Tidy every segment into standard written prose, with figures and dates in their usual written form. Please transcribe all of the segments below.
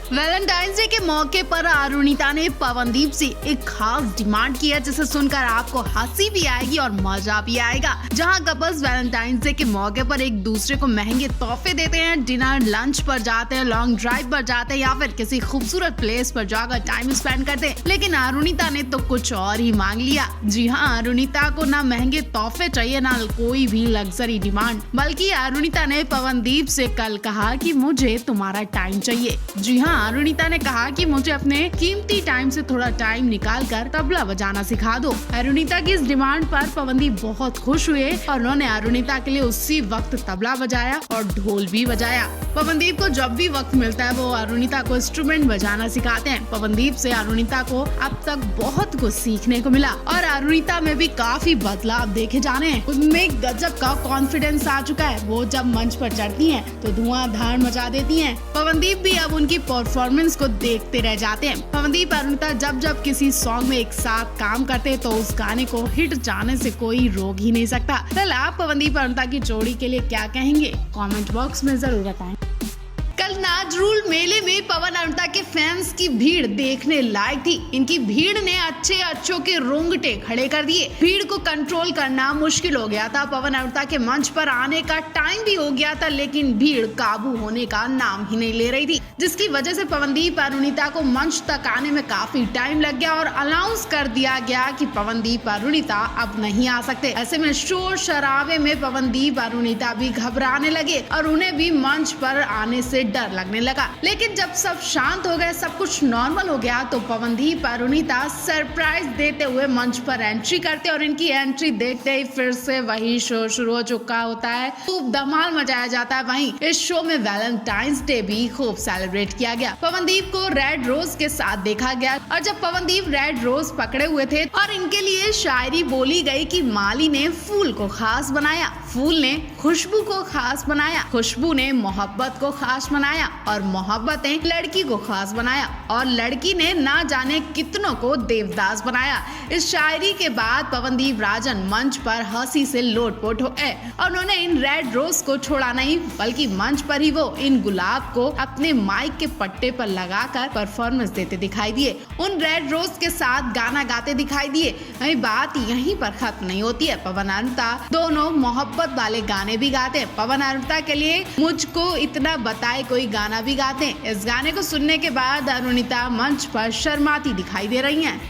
Valentine's day के मौके पर अरुणिता ने पवनदीप से एक खास डिमांड की है, जिसे सुनकर आपको हंसी भी आएगी और मजा भी आएगा। जहां कपल्स वैलेंटाइंस डे के मौके पर एक दूसरे को महंगे तोहफे देते हैं, डिनर लंच पर जाते हैं, लॉन्ग ड्राइव पर जाते हैं या फिर किसी खूबसूरत प्लेस पर जाकर टाइम स्पेंड करते हैं। लेकिन अरुणिता ने तो कुछ और ही मांग लिया। जी हाँ, अरुणिता को ना महंगे तोहफे चाहिए, ना कोई भी लग्जरी डिमांड, बल्कि अरुणिता ने पवनदीप से कल कहा कि मुझे तुम्हारा टाइम चाहिए। जी हाँ, अरुणिता ने कहा कि मुझे अपने कीमती टाइम से थोड़ा टाइम निकालकर तबला बजाना सिखा दो। अरुणिता की इस डिमांड पर पवनदीप बहुत खुश हुए और उन्होंने अरुणिता के लिए उसी वक्त तबला बजाया और ढोल भी बजाया। पवनदीप को जब भी वक्त मिलता है वो अरुणिता को इंस्ट्रूमेंट बजाना सिखाते हैं। पवनदीप से अरुणिता को अब तक बहुत कुछ सीखने को मिला और अरुणिता में भी काफी बदलाव देखे जाने हैं। उनमें गजब का कॉन्फिडेंस आ चुका है। वो जब मंच पर चढ़ती हैं तो धुआंधार मचा देती हैं। पवनदीप भी अब उनकी परफॉर्मेंस को देखते रह जाते हैं। पवनदीप अरुणिता जब जब किसी सॉन्ग में एक साथ काम करते हैं तो उस गाने को हिट जाने से कोई रोक ही नहीं सकता। कल आप पवनदीप अरुणिता की जोड़ी के लिए क्या कहेंगे, कमेंट बॉक्स में जरूर बताएं। कल नाजरूल मेले में पवन अरुणिता के फैंस की भीड़ देखने लायक थी। इनकी भीड़ ने अच्छों के रोंगटे खड़े कर दिए। भीड़ को कंट्रोल करना मुश्किल हो गया था। पवन अरुणिता के मंच पर आने का टाइम भी हो गया था, लेकिन भीड़ काबू होने का नाम ही नहीं ले रही थी, जिसकी वजह से पवनदीप अरुणिता को मंच तक आने में काफी टाइम लग गया और अनाउंस कर दिया गया कि पवनदीप अरुणिता अब नहीं आ सकते। ऐसे में शोर शराबे में पवनदीप अरुणिता भी घबराने लगे और उन्हें भी मंच पर आने से डर लगने लगा। लेकिन जब सब शांत हो गए, सब कुछ नॉर्मल हो गया, तो पवनदीप अरुणिता सरप्राइज देते हुए मंच पर एंट्री करते और इनकी एंट्री देखते ही फिर से वही शो शुरू हो चुका होता है। खूब धमाल मचाया जाता है। वहीं इस शो में वैलेंटाइंस डे भी खूब सेलिब्रेट किया गया। पवनदीप को रेड रोज के साथ देखा गया और जब पवनदीप रेड रोज पकड़े हुए थे और इनके लिए शायरी बोली गई कि माली ने फूल को खास बनाया, फूल ने खुशबू को खास बनाया, खुशबू ने मोहब्बत को खास बनाया और मोहब्बत ने लड़की को खास बनाया और लड़की ने ना जाने कितनों को देवदास बनाया। इस शायरी के बाद पवनदीप राजन मंच पर हंसी से लोटपोट हो गए और उन्होंने इन रेड रोज को छोड़ा नहीं, बल्कि मंच पर ही वो इन गुलाब को अपने माइक के पट्टे पर लगाकर परफॉर्मेंस देते दिखाई दिए। उन रेड रोज के साथ गाना गाते दिखाई दिए। वही बात यहीं पर खत्म नहीं होती है। पवन अरुणिता दोनों मोहब्बत वाले गाने भी गाते हैं। पवन अरुणिता के लिए मुझको इतना बताए कोई गाना भी गाते हैं। इस गाने को सुनने के बाद अरुणिता मंच पर शर्माती दिखाई दे रही हैं।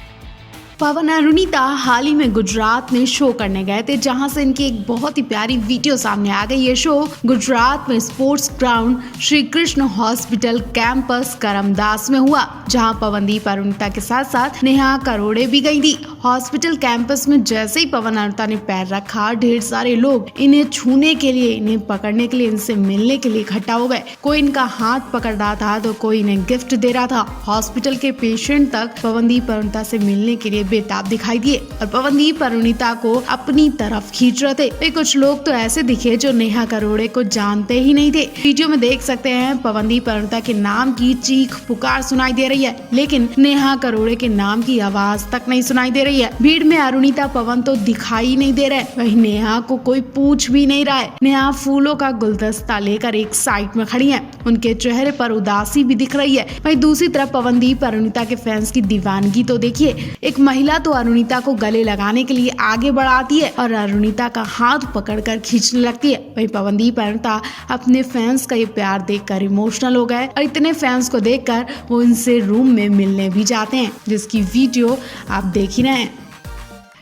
पवन अरुणिता हाल ही में गुजरात में शो करने गए थे, जहां से इनकी एक बहुत ही प्यारी वीडियो सामने आ गई। ये शो गुजरात में sports ground Shri Krishna hospital campus Karamdas में हुआ, जहां पवनदीप अरुणिता के साथ साथ नेहा करोड़े भी गई थी। हॉस्पिटल कैंपस में जैसे ही पवन अरुणिता ने पैर रखा, ढेर सारे लोग इन्हें छूने के लिए, इन्हें पकड़ने के लिए, इनसे मिलने के लिए इकट्ठा हो गए। कोई इनका हाथ पकड़ रहा था तो कोई इन्हें गिफ्ट दे रहा था। हॉस्पिटल के पेशेंट तक पवनदीप अरुणिता से मिलने के लिए बेताब दिखाई दिए और पवनदीप अरुणिता को अपनी तरफ खींच रहे थे। कुछ लोग तो ऐसे दिखे जो नेहा करोड़े को जानते ही नहीं थे। वीडियो में देख सकते हैं पवनदीप अरुणिता के नाम की चीख पुकार सुनाई दे रही है, लेकिन नेहा करोड़े के नाम की आवाज तक नहीं सुनाई दे रही है। भीड़ में अरुणिता पवन तो दिखाई नहीं दे रहे, वहीं नेहा को कोई पूछ भी नहीं रहा है। नेहा फूलों का गुलदस्ता लेकर एक साइड में खड़ी है। उनके चेहरे पर उदासी भी दिख रही है। वहीं दूसरी तरफ पवनदीप अरुणिता के फैंस की दीवानगी तो देखिए। एक महिला तो अरुणिता को गले लगाने के लिए आगे बढ़ाती है और अरुणिता का हाथ पकड़कर खींचने लगती है। वहीं पवनदीप अरुणिता अपने फैंस का ये प्यार देखकर इमोशनल हो गए और इतने फैंस को देखकर वो इनसे रूम में मिलने भी जाते हैं, जिसकी वीडियो आप देख ही रहे हैं।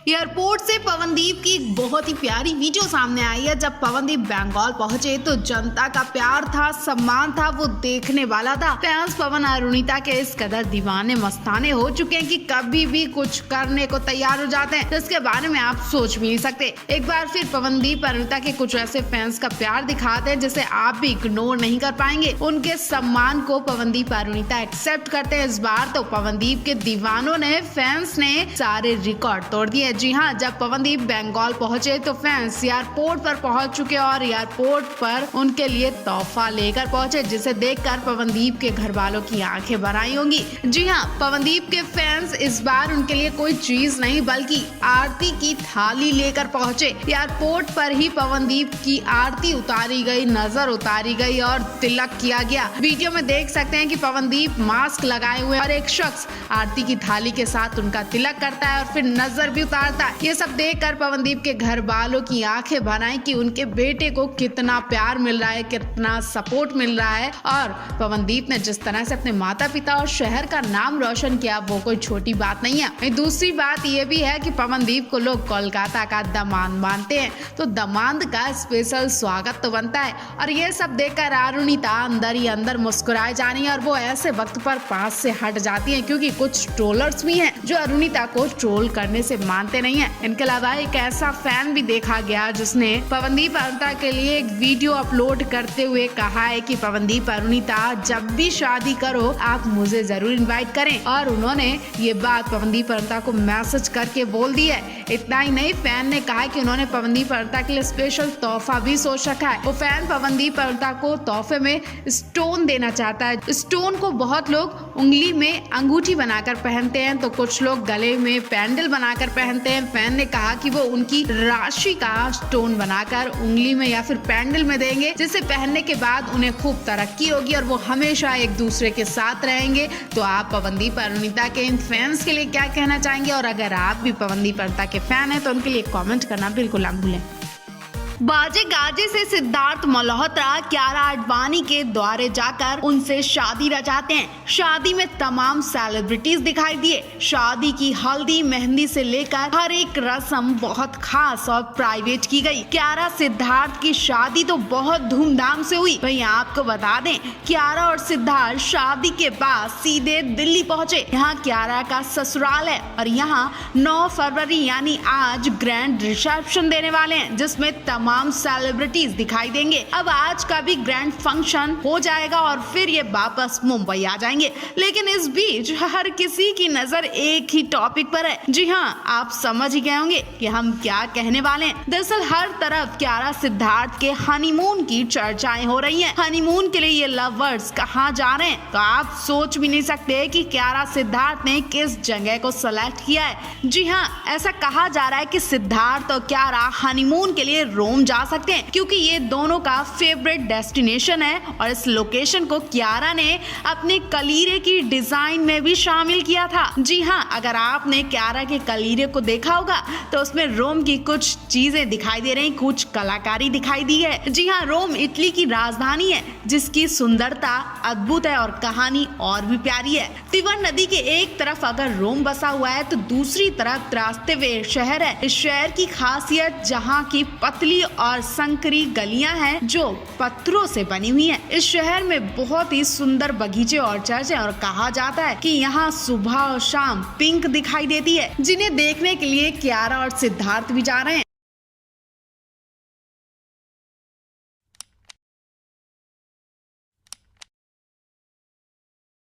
एयरपोर्ट से पवनदीप की एक बहुत ही प्यारी वीडियो सामने आई है। जब पवनदीप बंगाल पहुंचे तो जनता का प्यार था, सम्मान था, वो देखने वाला था। फैंस पवन अरुणिता के इस कदर दीवाने मस्ताने हो चुके हैं कि कभी भी कुछ करने को तैयार हो जाते हैं, जिसके बारे में आप सोच भी नहीं सकते। एक बार फिर पवनदीप अरुणिता के कुछ ऐसे फैंस का प्यार दिखाते हैं जिसे आप भी इग्नोर नहीं कर पाएंगे। उनके सम्मान को पवनदीप अरुणिता एक्सेप्ट करते हैं। इस बार तो पवनदीप के दीवानों ने, फैंस ने सारे रिकॉर्ड तोड़ दिए। जी हाँ, जब पवनदीप बंगाल पहुंचे तो फैंस एयरपोर्ट पर पहुंच चुके और एयरपोर्ट पर उनके लिए तोहफा लेकर पहुंचे, जिसे देखकर पवनदीप के घर वालों की आंखें भर आई होंगी। जी हाँ, पवनदीप के फैंस इस बार उनके लिए कोई चीज नहीं बल्कि आरती की थाली लेकर पहुंचे। एयरपोर्ट पर ही पवनदीप की आरती उतारी गई, नजर उतारी गई और तिलक किया गया। वीडियो में देख सकते हैं कि पवनदीप मास्क लगाए हुए और एक शख्स आरती की थाली के साथ उनका तिलक करता है और फिर नजर भी उतारता है। ये सब देखकर पवनदीप के घर वालों की आंखें भर आई कि उनके बेटे को कितना प्यार मिल रहा है, कितना सपोर्ट मिल रहा है और पवनदीप ने जिस तरह से अपने माता पिता और शहर का नाम रोशन किया वो कोई छोटी बात नहीं है। दूसरी बात ये भी है कि पवनदीप को लोग कोलकाता का दामाद मानते हैं, तो दामाद का स्पेशल स्वागत तो बनता है। और ये सब देखकर अरुणिता अंदर ही अंदर मुस्कुराए जानी और वो ऐसे वक्त पर पास से हट जाती है, क्योंकि कुछ ट्रोलर्स भी हैं जो अरुणिता को ट्रोल करने से मानते नहीं है। इनके अलावा एक ऐसा फैन भी देखा गया जिसने पवनदीप अरुणिता के लिए एक वीडियो अपलोड करते हुए कहा है कि पवनदीप अरुणिता जब भी शादी करो आप मुझे जरूर इनवाइट करें, और उन्होंने ये बात पवनदीप अरुणिता को मैसेज करके बोल दी है। इतना ही नहीं, फैन ने कहा कि उन्होंने पवनदीप अरुणिता के लिए स्पेशल तोहफा भी सोच रखा है। वो फैन पवनदीप अरुणिता को तोहफे में स्टोन देना चाहता है। स्टोन को बहुत लोग उंगली में अंगूठी बनाकर पहनते हैं, तो कुछ लोग गले में पैंडल बनाकर पहनते हैं। फैन ने कहा कि वो उनकी राशि का स्टोन बनाकर उंगली में या फिर पैंडल में देंगे, जिसे पहनने के बाद उन्हें खूब तरक्की होगी और वो हमेशा एक दूसरे के साथ रहेंगे। तो आप पवनदीप अरुणिता के इन फैंस के लिए क्या कहना चाहेंगे, और अगर आप भी पवनदीप अरुणिता के फैन हैं तो उनके लिए कमेंट करना बिल्कुल ना भूलें। बाजे गाजे से सिद्धार्थ मल्होत्रा कियारा आडवाणी के द्वारे जाकर उनसे शादी रचाते हैं। शादी में तमाम सेलिब्रिटीज दिखाई दिए। शादी की हल्दी मेहंदी से लेकर हर एक रस्म बहुत खास और प्राइवेट की गई। कियारा सिद्धार्थ की शादी तो बहुत धूमधाम से हुई। वहीं आपको बता दें, कियारा और सिद्धार्थ शादी के बाद सीधे दिल्ली पहुंचे। यहाँ कियारा का ससुराल है और यहाँ 9 फरवरी यानी आज ग्रैंड रिसेप्शन देने वाले हैं, जिसमें तमाम सेलिब्रिटीज दिखाई देंगे। अब आज का भी ग्रैंड फंक्शन हो जाएगा और फिर ये वापस मुंबई आ जाएंगे। लेकिन इस बीच हर किसी की नजर एक ही टॉपिक पर है। जी हाँ, आप समझ ही गए होंगे कि हम क्या कहने वाले हैं। दरअसल हर तरफ कियारा सिद्धार्थ के हनीमून की चर्चाएं हो रही हैं। हनीमून के लिए ये लवर्स कहाँ जा रहे हैं, तो आप सोच भी नहीं सकते कि कियारा सिद्धार्थ ने किस जगह को सेलेक्ट किया है। जी हाँ, ऐसा कहा जा रहा है कि सिद्धार्थ और कियारा हनीमून के लिए रोम जा सकते हैं, क्योंकि ये दोनों का फेवरेट डेस्टिनेशन है और इस लोकेशन को कियारा ने अपने कलीरे की डिजाइन में भी शामिल किया था। जी हाँ, अगर आपने कियारा के कलीरे को देखा होगा तो उसमें रोम की कुछ चीजें दिखाई दे रही, कुछ कलाकारी दिखाई दी है। जी हाँ, रोम इटली की राजधानी है जिसकी सुंदरता अद्भुत है और कहानी और भी प्यारी है। तिबर नदी के एक तरफ अगर रोम बसा हुआ है तो दूसरी तरफ त्रास्तेवे शहर है। इस शहर की खासियत जहाँ की पतली और संकरी गलियां हैं जो पत्थरों से बनी हुई हैं। इस शहर में बहुत ही सुंदर बगीचे और चर्च हैं और कहा जाता है कि यहाँ सुबह और शाम पिंक दिखाई देती है, जिन्हें देखने के लिए कियारा और सिद्धार्थ भी जा रहे हैं।